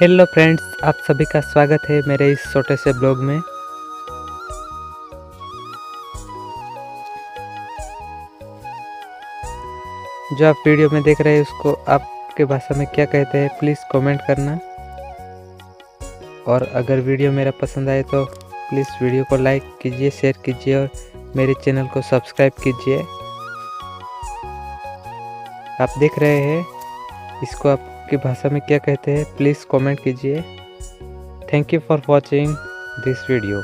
Hello friends, आप सभी का स्वागत है मेरे इस छोटे से ब्लॉग में। जो आप वीडियो में देख रहे हैं उसको आपके भाषा में क्या कहते हैं प्लीज़ कमेंट करना। और अगर वीडियो मेरा पसंद आए तो प्लीज़ वीडियो को लाइक कीजिए, शेयर कीजिए और मेरे चैनल को सब्सक्राइब कीजिए। आप देख रहे हैं इसको आपकी भाषा में क्या कहते हैं प्लीज़ कमेंट कीजिए। Thank you for watching this video.